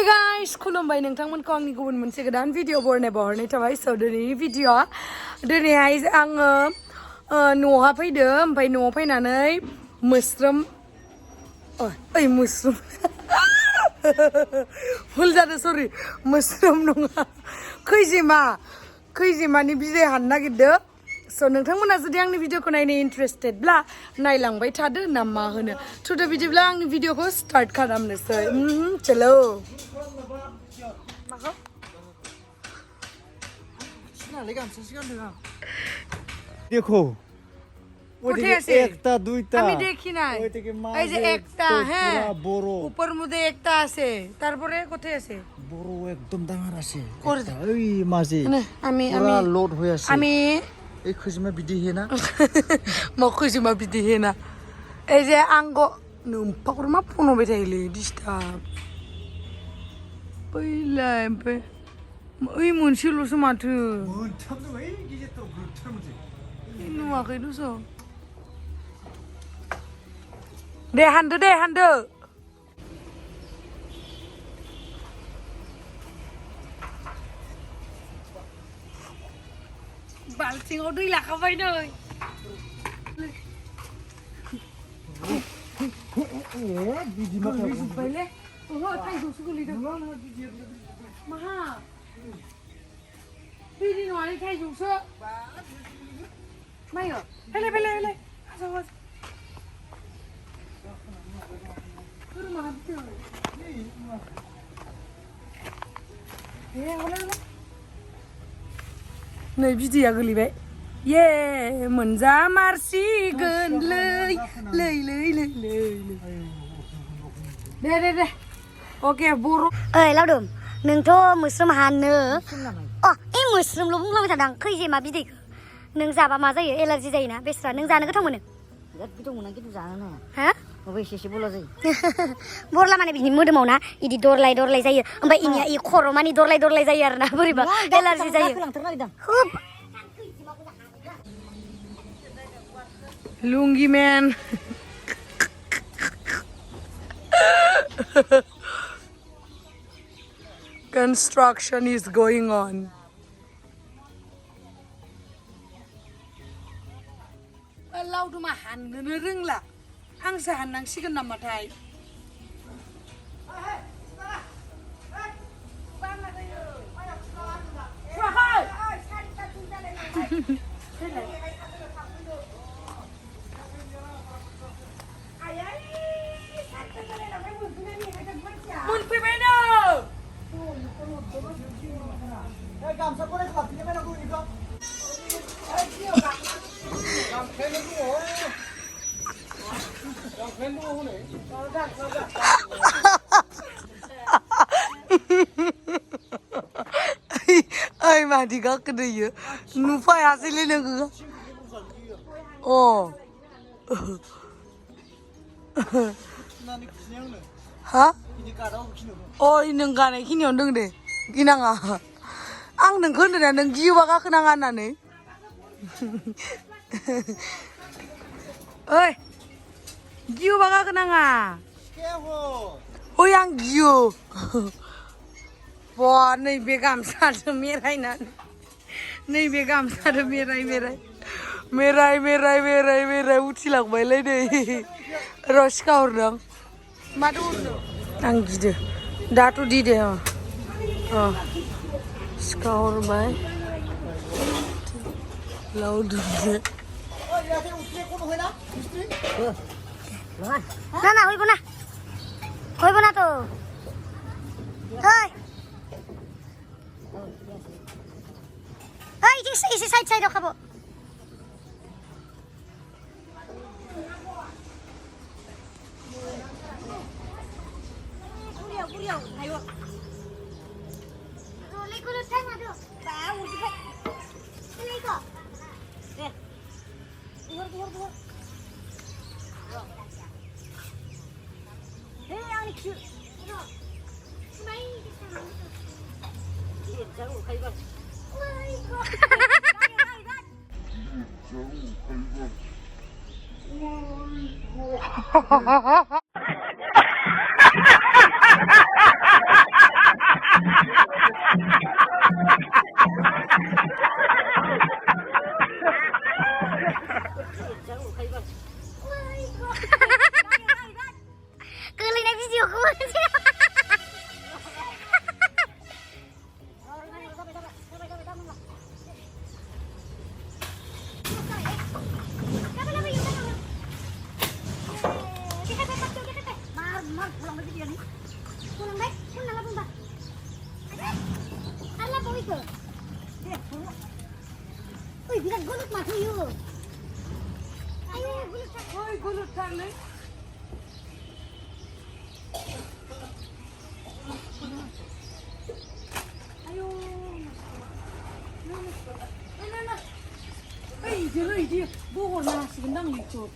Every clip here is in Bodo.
Hey guys, Khulumbai nwngthangमोनखौ आंनि गुबुन मोनसे गोदान भिडिअ बरनाय थाबाय स दिनैनि भिडिअआ दिनैहाय आङो न'आवहा फैदो ओमफ्राय न'आव फैनानै मोस्रोम भुल जादों सरि मोस्रोम नङा खैजिमानि बिदै हाननो नागिरदो स नोंथांमोना जुदि आंनि भिडिअखौ नायनो इन्ट्रेस्टेडब्ला नायलांबाय थादो ना मा होनो थुदो बिदिब्ला आंनि भिडिअखौ स्टार्ट खालामनोसै चलो देखो एकता दुईता আমি দেখি নাই এই যে একটা হ্যাঁ বড় উপর মধ্যে একটা আছে তারপরে কোথায় আছে বড় একদম ডাঙর আছে ওই মাঝে আমি লোড হয়ে আছে আমি এই খৈজিমা বিদি হেনা খৈজিমা বিদি হেনা এই যে আঙ্গ नोम्फाखौ मा फनबाय थायोलै डिस्टार्ब बैलाय ओमफ्राय ओइ मोनसेल'सो माथो नुवाखै दस' दे हानदो बाल्थिङाव दै लाखाबाय नै गोलैजोब्बायलै ओहो थाइजौसो गोलैदों माहा बिदि नङालै थाइजौसो मायो फैलाय नै बिदैया गोलैबाय ये मोनजामारसिगोन लै दे ओके बर' ओइ लावदुम नोंथ' मोस्रोम हानो ए मोस्रोमल' बुंलांबाय थादों खैजिमा बिदैखौ नों जाबा मा जायो एलार्जि जायोना बेस्रा नों जानो गोथाव मोनो बिराद गोथाव मोना खिन्थु जानो हा माबा एसे बरला जायो बरला माने बिनि मोदोमाव ना इदि दरलाय जायो ओमफ्राय इनिया इ खर' मानि दरलाय जायो आरोना बोरैबा एलार्जि जायो लुंगी मैन construction is going on लावदुमा हाननोनो रोंला आंसो हाननांसिगोन नामाथाय Ay mati gak kedaya nufa hasilnya nengga oh ha oh ini nengga nih kini ondeng deh gina nggak ang nengga nih neng jiwa gak kenangan nih oi jiwa gak kenangan oh yang jiwa Wah, नैबे गामसाजों मेरायनानै नैबे गामसाजों मेराय उथिलांबायलै नै र' सिखा हरदों माथो हरदों आं गिदो दाथ' दिदे सिखा हरबाय लावदुमनो ना হইব না তো এসে সাইড খাবো 이제 먹어라 지금 당 있죠.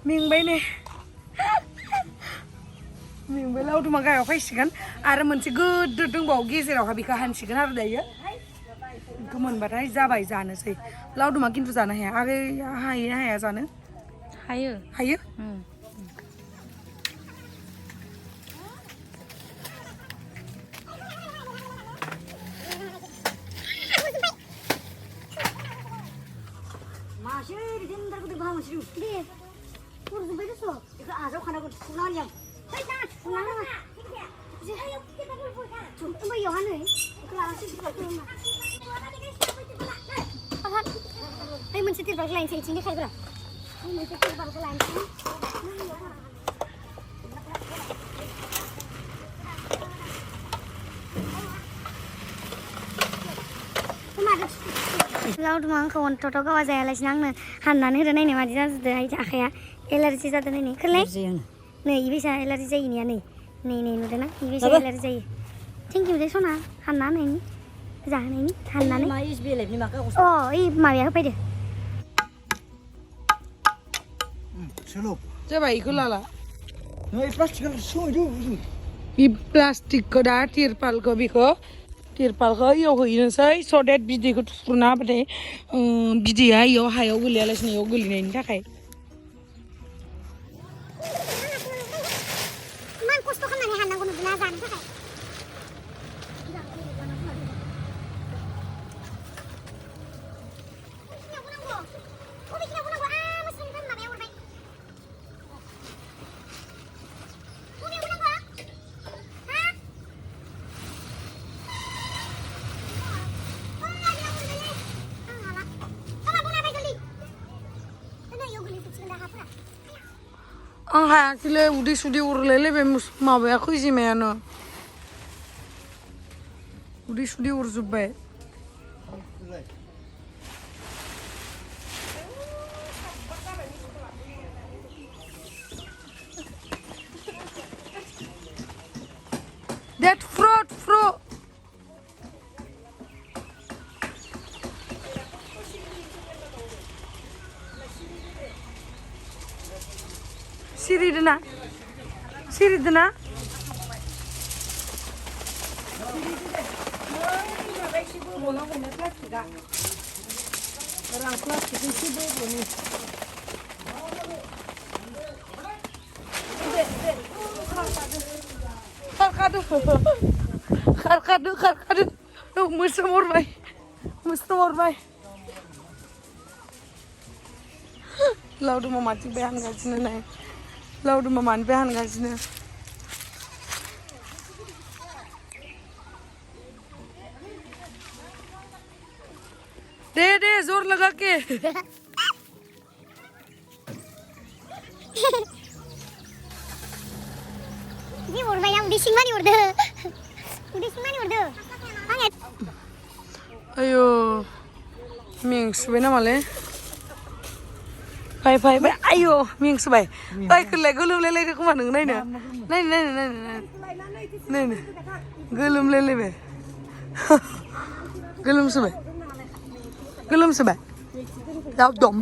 Mingbai nih. Mingbai Lauduma gayaव फैसिगोन आरो मोनसे गोदो दंबावो गेजेरावहा बेखौ हानसिगोन आरो दायो बेखौ मोनबाथाय जाबाय जानोसै लावदुमा खिन्थु जानो हाया आरो हायो ना हाया जानो हायो हायो 마셔야 된다 그때 가면 싫어. 네. 우리 좀 배렸어. 이거 아저 하나고 나냥. 회장 나나. 이제 하여 깨다 보자. 좀 뭐 요하네. 이거 알아서 이거 좀. Đây mình sẽ tìm bạc lành chính cái khay rồi. Mình sẽ tìm bạc lành chính. Lauduma kawan toto kawan saya lagi nang Hanna nih renai nih macam tu dah aja akhirnya elergi satu nih kerle nih ibu saya elergi jadi nih nih udah na ibu saya elergi jadi thank you deh sona Hanna nih jangan nih Hanna nih oh ini mami apa deh Shalom. Jahwbai ikut lala Ini plastik kan semua itu. ini plastik kau dah tirpal kau biko tirpal kau yo ini saya so that video kau pernah apa deh video yo hayo guli alas nih yo guli nih tak hay Man gusto ka man ni Hanna kuno binazan ka kay. Ang hakile udi sudi urlele be mawya Khwijima no udi sudi urzubbe that fruit Siri dana Karkadu Mustamorbai Lauduma mati behan gajine nai Lauduma man behan gajine दे जोर लगा के Ini urba yang di sini urde. Di sini urde. Banget. Ayo. Mings bena male. Pai. Ayo, mings bai. Pai kele gulum lele ke kuma nang nai na. Nai. Gulum lele be. Gulum sebai. Laudum.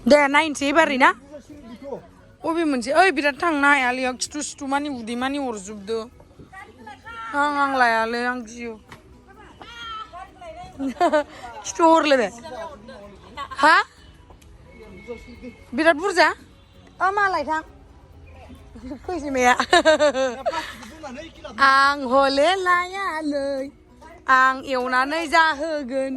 Deh nain sih bari na. Obi munci, bidat thang na ya liak stu mani udi mani urzubdo. Ang layale ang jiu. खिथु हरले बे हा बिराद बुरजा मालाय थां खैजिमाया आं हले लायालै आं एवनानै जाहोगोन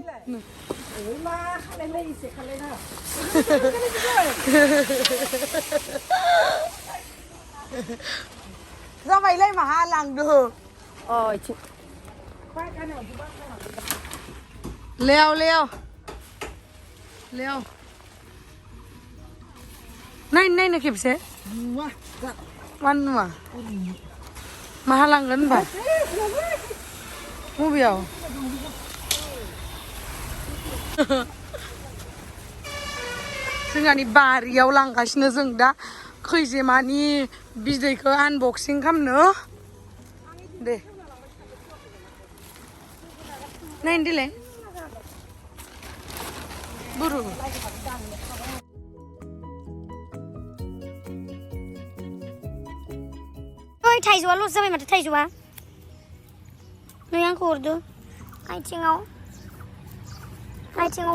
जाबायलै माहा लांदो लेव लेव लेव नायनो खेबसे मान नुवा माहा लांगोन होनबा मबेयाव जोंहानि बारियाव लांगासिनो जों दा खैजिमानि बिदैखौ आनबक्सिं खालामनो दे नायनो देलाय बुरु ओइ थाइजौआ लस जाबाय माथो थाइजौआ नै आंखौ हरदो आथिङाव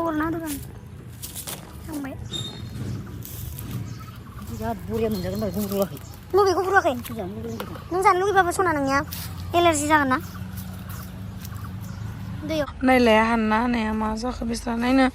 हरना होदों थांबाय बिराद बरिया मोनजागोन बायदि बुरुवाखै बबेखौ बुरुवाखै नों जानो लुगैबाबो सना नोंनिया एलार्जि जागोन ना दैयाव नायलाय हानना होनाया मा जाखो बिस्रा नायनो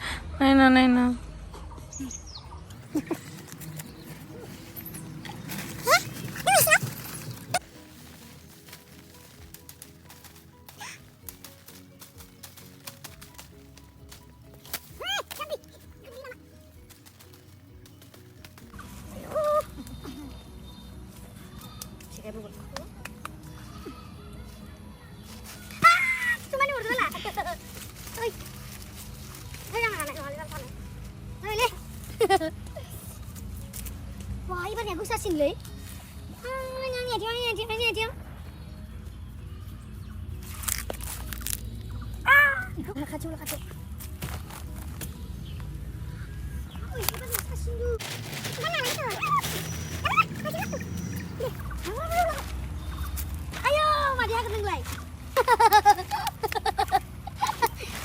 Wah, ibaratnya gue sasin loh. Nyanyi. Ulah kacau. Oh, ibaratnya sasin dulu. Mana? Ayo, mari aku ngelai.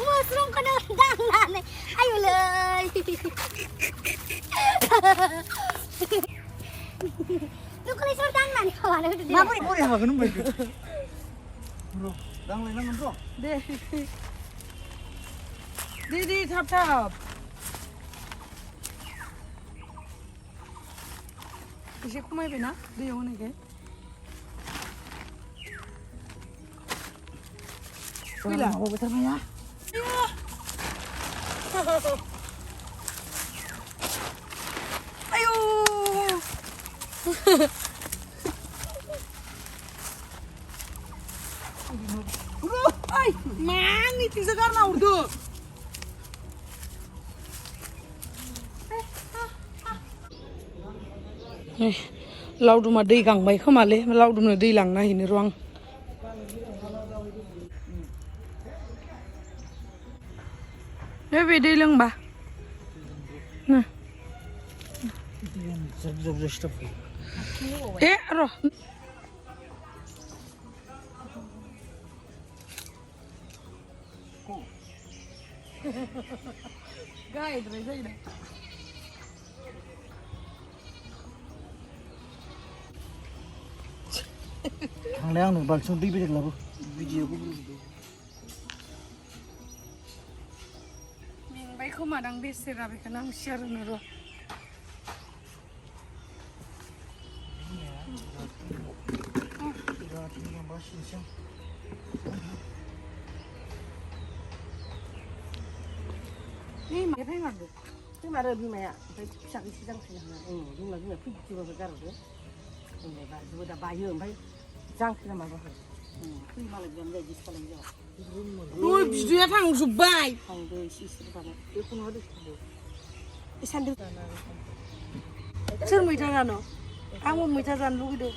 Mushroom kena dangan. Ayo leh. Lu kalau suruh dangan nih kawan itu dia. Apa boleh apa kenapa itu? Bro, dangan bro. Didi tap. Bisa kumai bina, dia mana ke? Bila, mau betul ya? Ayo. Ay, mang nih tinggal karena udah. Lauduma दै गांबाय खोमाले लावदुमनो दै लांना हैनो र' आं बे दै लोंबा र' गायद्राय जायो दा थांलाय आंनो बाल्थिं दै बेलेग लाबो भिडिअखौ मेंबाय खोमादां बेसेरा बेखौनो आं शेयार होनो र' Kemarin bimaया ओमफ्राय फिसा एसे जांख्रिनो हाना जोंना फैजोबो गारहरदो ओमफ्राय बाजोबो दा बायो ओमफ्राय जांख्रिना माबाखौ मालाय बियाम जायो दिस खालामो ओइ बिदैया थांजोब्बाय थांदो एसे बानाय बेखौनो होदो सान्दो सोर मैथा जानो आंबो मैथा जानो लुगैदों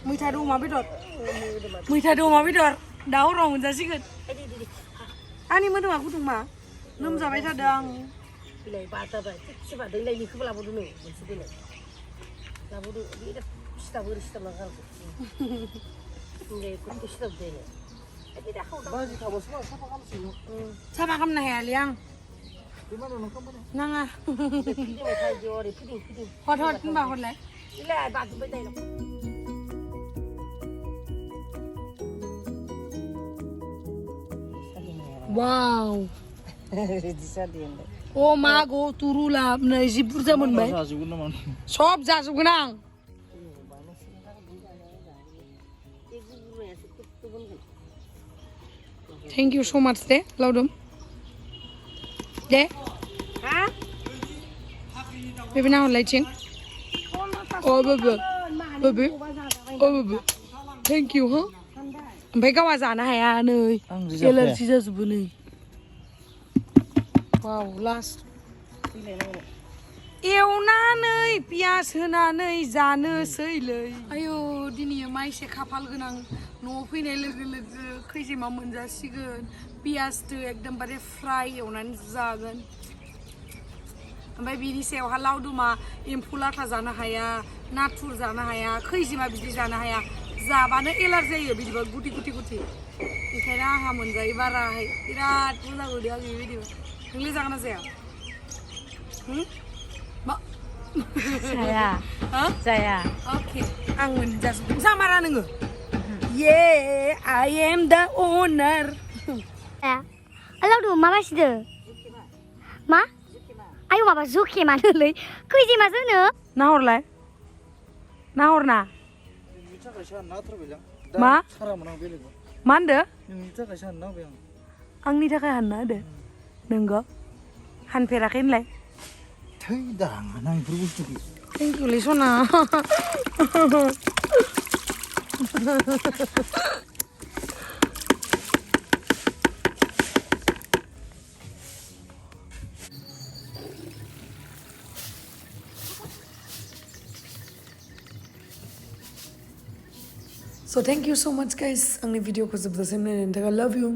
मैथाजों अमा बेदर दा हराव मोनजासिगोन आंनि मोदोमा गुदुं मा लोमजाबाय थादों आं बिलाइ बाजाबाय फिसा दैलायनिखौबो लाबोदो नो मोनसे बिलाइ लाबोदो बे सिथाब ओरै सिथाबना गारदो ओमफ्राय बेखौ सिथाब दोनो बाजि थाबासो साफा खालामसिगोन साफा खालामनो हाया लियां बे मा होनो खालामनो नाङा हर होनबा हरलाय वाव अ मा गो तुरुला जि बुरजा मोनबाय जाजोबगोन नामा सब जाजोबगोन आं थेंक इउ सो माच दे लावदुम दे बेबी नाहरलायथिं अ बेबी बेबी अ बेबी थेंक इउ हो ओमफ्राय गावा जानो हाया नै एलार्जि जाजोबो नै वाव लास्ट एवनानै पियास होनानै जानोसैलै आयौ दिनै माइसे खाफाल गोनां न'आव फैनाय लोगो लोगो खैजिमा मोनजासिगोन पियासदो एकदमबारे फ्राय एवनानै जागोन ओमफ्राय बिनि सायावहा लावदुमा एम्फौ लाथा जानो हाया नाथुर जानो हाया खैजिमा बिदि जानो हाया जाबानो एलार्जि जायो बिदिबा गुति गुति गुति ओंखायनो आंहा मोनजायो बाराहाय बिराद मोजां मोनो आं बेबायदिबा नोंलाय जागोन ना जाया मा जाया जाया अके आं मोनजाजोबगोन जामारा नोङो ये आई एम द ओनार लावदुम मा बासिदो मा आयौ माबा जुखे मानोलै खैजिमासो होनो नाहरलाय नाहरना मा मा होनदो आंनि थाखाय हानना होदो नोंगो हानफेराखै होनलाय थै दाङा ना बेफोर बुस्थुखौ थेंक इउ लै सना So thank you so much guys आंनि भिडिअखौ जोबजासिम नायनायनि थाखाय love you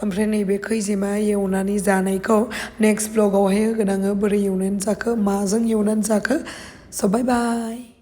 ओमफ्राय नैबे खैजिमा एवनानै जानायखौ नेक्स्ट ब्लगावहाय होगोन आङो बोरै एवनानै जाखो माजों एवनानै जाखो so bye bye